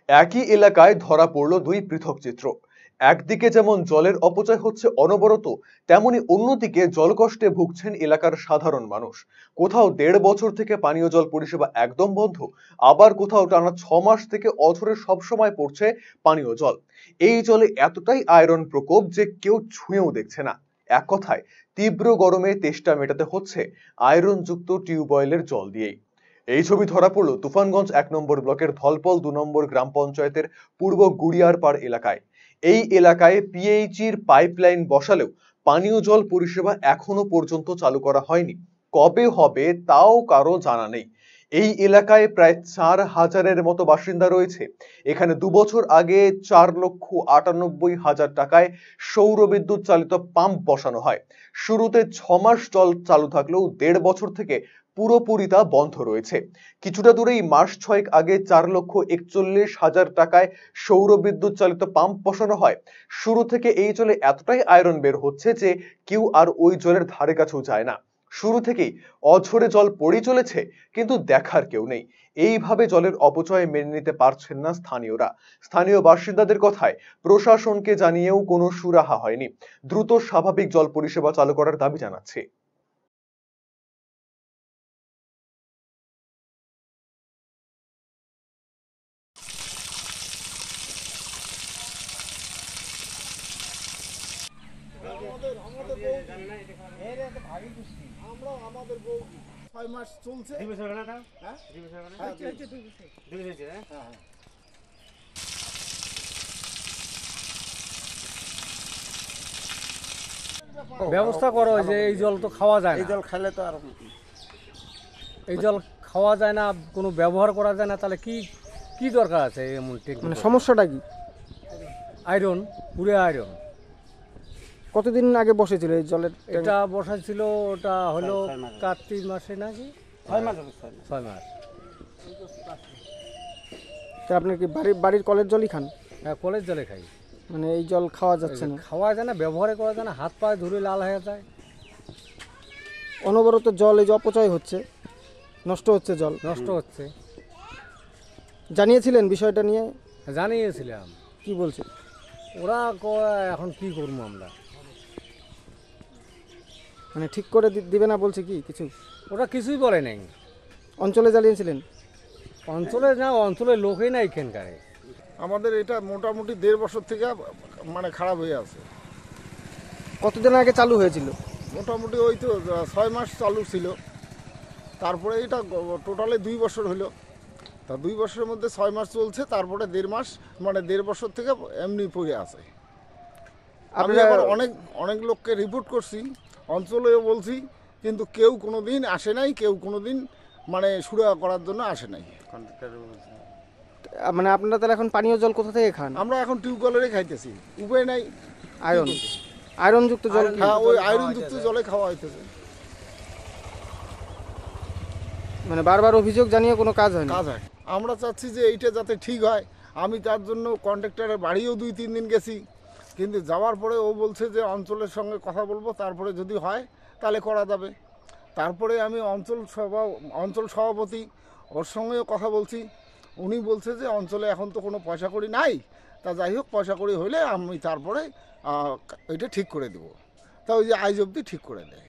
একই এলাকায় ধরা পড়ল দুই পৃথক চিত্র। একদিকে যেমন জলের অপচয় হচ্ছে অনবরত, তেমনি অন্যদিকে জলকষ্টে ভুগছেন এলাকার সাধারণ মানুষ। কোথাও ১.৫ বছর থেকে পানীয় জল পরিষেবা একদম বন্ধ, আবার কোথাও টানা ৬ মাস থেকে অঝরে সবসময় পড়ছে পানীয় জল। এই জলে এতটাই আয়রন প্রকোপ যে কেউ ছুঁয়েও দেখছে না। এক কথায় তীব্র গরমে তেষ্টা মেটাতে হচ্ছে আয়রনযুক্ত টিউবওয়েলের জল দিয়েই। এই ছবি ধরা পড়ল তুফানগঞ্জ ১ নম্বর ব্লকের ধলপল ২ নম্বর গ্রাম পঞ্চায়েতের পূর্ব গুড়িয়ারপাড় এলাকায়। এই এলাকায় পিএইচির পাইপলাইন বসালেও পানীয় জল পরিষেবা এখনো পর্যন্ত চালু করা হয়নি। কবে হবে তাও কারো জানা নেই। এই এলাকায় প্রায় ৪,০০০-এর মতো বাসিন্দা রয়েছে। এখানে ২ বছর আগে ৪,৯৮,০০০ টাকায় সৌর বিদ্যুৎ চালিত পাম্প বসানো হয়। শুরুতে ৬ মাস জল চালু থাকলেও ১.৫ বছর থেকে পুরোপুরি তা বন্ধ রয়েছে। কিছুটা দূরেই মাস ৬ আগে ৪,৪১,০০০ টাকায় সৌর বিদ্যুৎ চালিত পাম্প বসানো হয়। শুরু থেকে এই জলে এতটাই আয়রন বের হচ্ছে যে কেউ আর ওই জলের ধারে কাছেও যায় না। শুরু থেকেই অঝরে জল পড়েই চলেছে, কিন্তু দেখার কেউ নেই। এইভাবে জলের অপচয় মেনে নিতে পারছেন না স্থানীয়রা। স্থানীয় বাসিন্দাদের কথায় প্রশাসনকে জানিয়েও কোনো সুরাহা হয়নি। দ্রুত স্বাভাবিক জল পরিষেবা চালু করার দাবি জানাচ্ছে। আমাদের বউ ৬ মাস চলছে। ব্যবস্থা করো যে এই জল তো খাওয়া যায় এই না, জল খেলে তো আর এই জল খাওয়া যায় না, কোনো ব্যবহার করা যায় না। তাহলে কি কি দরকার আছে এমন মানে সমস্যাটা কি? আয়রন, পুরে আয়রন। কতদিন আগে বসেছিল এই জলের ট্যাঙ্ক? এটা বসাইছিল, ওটা হলো কার্তিক মাসে নাকি ৬ মাস ৬ মাস। তা আপনি কি বাড়ির কলের জলই খান? হ্যাঁ, কলের জলে খাই। মানে এই জল খাওয়া যাচ্ছে না? খাওয়া যায় না, ব্যবহারে করা যায় না, হাত পায়ে ধরে লাল হয়ে যায়। অনবরত জল এই যে অপচয় হচ্ছে, নষ্ট হচ্ছে জল। নষ্ট হচ্ছে। জানিয়েছিলেন বিষয়টা নিয়ে? জানিয়েছিলাম। কি বলছে ওরা এখন কি করবো আমরা? মানে ঠিক করে দিবে না বলছে কি কিছু? ওরা কিছুই বলে নাই। অঞ্চলে জানিয়েছিলেন? অঞ্চলে না, অঞ্চলের লোকই না এখানকারে। আমাদের এটা মোটামুটি ১.৫ বছর থেকে মানে খারাপ হয়ে আছে। কতদিন আগে চালু হয়েছিল? মোটামুটি ওই তো ৬ মাস চালু ছিল। তারপরে এটা টোটালে ২ বছর হলো। তা ২ বছরের মধ্যে ৬ মাস চলছে, তারপরে ১.৫ মাস মানে ১.৫ বছর থেকে এমনি পড়ে আছে। আমি আবার অনেক লোককে রিপোর্ট করছি, অঞ্চলেও বলছি, কিন্তু কেউ কোনো দিন আসে নাই, কেউ কোনো দিন মানে সুরাহা করার জন্য আসে নাই। মানে আপনারা তাহলে এখন পানীয় জল কোথা থেকে খান? আমরা এখন টিউবওয়েলেরই খাইতেছি, উপায় নাই। আয়রনযুক্ত জল? হ্যাঁ, ওই আয়রনযুক্ত জলে খাওয়া হইতেছে। মানে বারবার অভিযোগ জানিয়ে কোনো কাজ হয় না? কাজ হয়। আমরা চাচ্ছি যে এইটা যাতে ঠিক হয়। আমি তার জন্য কন্ট্রাক্টরের বাড়িও ২-৩ দিন গেছি, কিন্তু যাওয়ার পরে ও বলছে যে অঞ্চলের সঙ্গে কথা বলবো, তারপরে যদি হয় তাহলে করা যাবে। তারপরে আমি অঞ্চল সভাপতি ওর সঙ্গেও কথা বলছি। উনি বলছে যে অঞ্চলে এখন তো কোনো পয়সা কড়ি নাই, তা যাই হোক পয়সা কড়ি হইলে আমি তারপরে এটা ঠিক করে দেবো। তা ওই যে আইজ অবধি ঠিক করে দেয়।